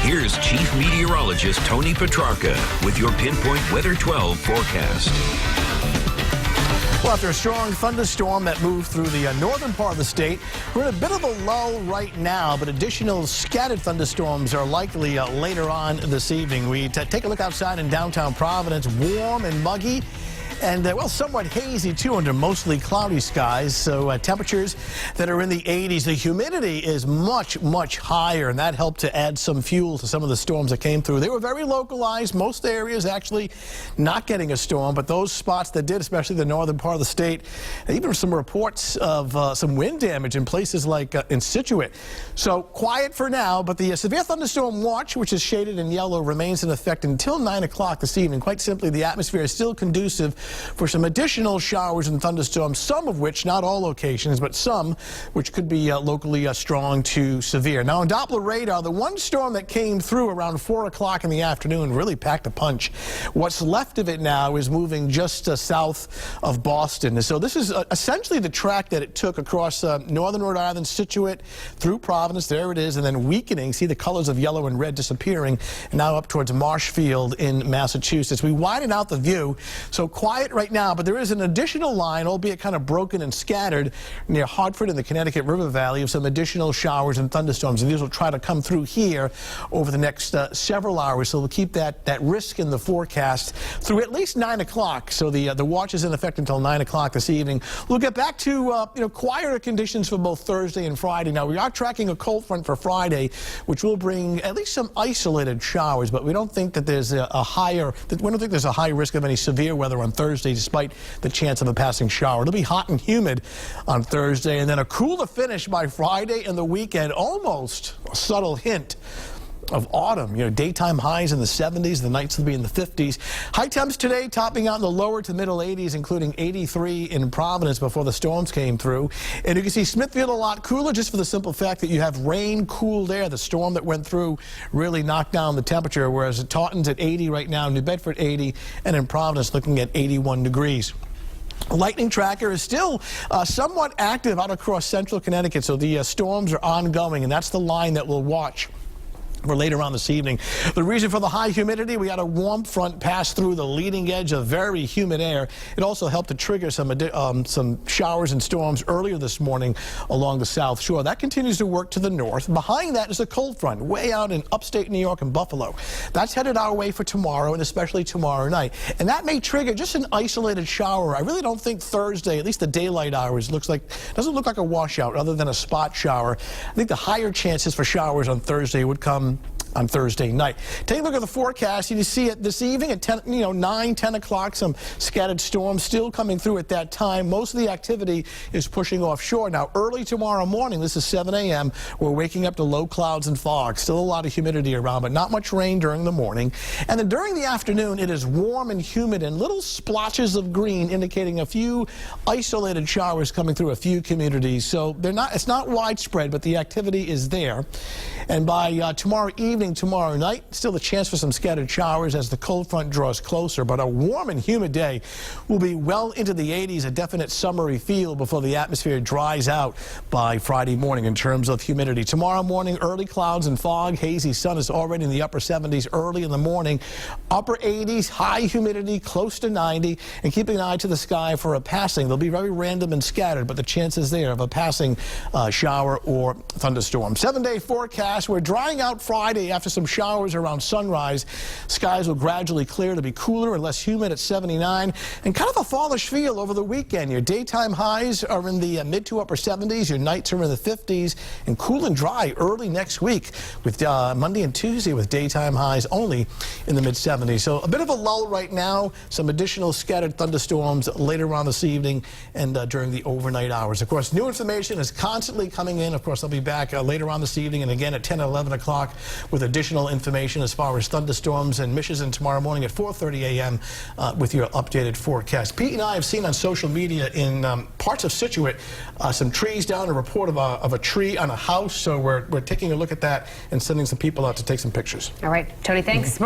Here's Chief Meteorologist Tony Petrarca with your Pinpoint Weather 12 forecast. Well, after a strong thunderstorm that moved through the northern part of the state, we're in a bit of a lull right now, but additional scattered thunderstorms are likely later on this evening. We take a look outside in downtown Providence, warm and muggy. And, well, somewhat hazy, too, under mostly cloudy skies. So temperatures that are in the 80s. The humidity is much, much higher, and that helped to add some fuel to some of the storms that came through. They were very localized. Most areas actually not getting a storm, but those spots that did, especially the northern part of the state, even some reports of some wind damage in places like in Situate. So quiet for now, but the severe thunderstorm watch, which is shaded in yellow, remains in effect until 9 o'clock this evening. Quite simply, the atmosphere is still conducive for some additional showers and thunderstorms, some of which, not all locations, but some which could be locally strong to severe. Now, on Doppler radar, the one storm that came through around 4 o'clock in the afternoon really packed a punch. What's left of it now is moving just south of Boston. So this is essentially the track that it took across northern Rhode Island, Situate, through Providence. There it is, and then weakening. See the colors of yellow and red disappearing, and now up towards Marshfield in Massachusetts. We widen out the view, so quiet right now, but there is an additional line, albeit kind of broken and scattered, near Hartford in the Connecticut River Valley, of some additional showers and thunderstorms. And these will try to come through here over the next several hours. So we'll keep that risk in the forecast through at least 9 o'clock. So the watch is in effect until 9 o'clock this evening. We'll get back to quieter conditions for both Thursday and Friday. Now, we are tracking a cold front for Friday, which will bring at least some isolated showers, but we don't think that there's a high risk of any severe weather on Thursday, despite the chance of a passing shower. It'll be hot and humid on Thursday, and then a cooler finish by Friday and the weekend. Almost a subtle hint of autumn. Daytime highs in the 70s, the nights will be in the 50s. High temps today topping out in the lower to middle 80s, including 83 in Providence before the storms came through. And you can see Smithfield a lot cooler, just for the simple fact that you have rain, cooled air. The storm that went through really knocked down the temperature, whereas at Taunton's at 80 right now, New Bedford 80, and in Providence looking at 81 degrees. Lightning tracker is still somewhat active out across central Connecticut, so the storms are ongoing, and that's the line that we'll watch for later on this evening. The reason for the high humidity, we had a warm front pass through the leading edge of very humid air. It also helped to trigger some showers and storms earlier this morning along the South Shore. That continues to work to the north. Behind that is a cold front way out in upstate New York and Buffalo. That's headed our way for tomorrow, and especially tomorrow night. And that may trigger just an isolated shower. I really don't think Thursday, at least the daylight hours, doesn't look like a washout other than a spot shower. I think the higher chances for showers on Thursday would come on Thursday night. Take a look at the forecast. You see it this evening at 9, 10 o'clock. Some scattered storms still coming through at that time. Most of the activity is pushing offshore. Now, early tomorrow morning, this is 7 a.m., we're waking up to low clouds and fog. Still a lot of humidity around, but not much rain during the morning. And then during the afternoon, it is warm and humid and little splotches of green indicating a few isolated showers coming through a few communities. So it's not widespread, but the activity is there. And by tomorrow evening, tomorrow night, still a chance for some scattered showers as the cold front draws closer, but a warm and humid day will be well into the 80s, a definite summery feel before the atmosphere dries out by Friday morning in terms of humidity. Tomorrow morning, early clouds and fog. Hazy sun is already in the upper 70s early in the morning. Upper 80s, high humidity, close to 90, and keeping an eye to the sky for a passing. They'll be very random and scattered, but the chances there of a passing shower or thunderstorm. 7-day forecast. We're drying out Friday after some showers around sunrise. Skies will gradually clear to be cooler and less humid at 79, and kind of a fallish feel over the weekend. Your daytime highs are in the mid to upper 70s. Your nights are in the 50s, and cool and dry early next week with Monday and Tuesday with daytime highs only in the mid 70s. So a bit of a lull right now. Some additional scattered thunderstorms later on this evening and during the overnight hours. Of course, new information is constantly coming in. Of course, I'll be back later on this evening and again at 10 and 11 o'clock with additional information as far as thunderstorms and missions, and tomorrow morning at 4:30 a.m. With your updated forecast. Pete and I have seen on social media in parts of Situate some trees down, a report of a tree on a house, so we're taking a look at that and sending some people out to take some pictures. All right, Tony, thanks.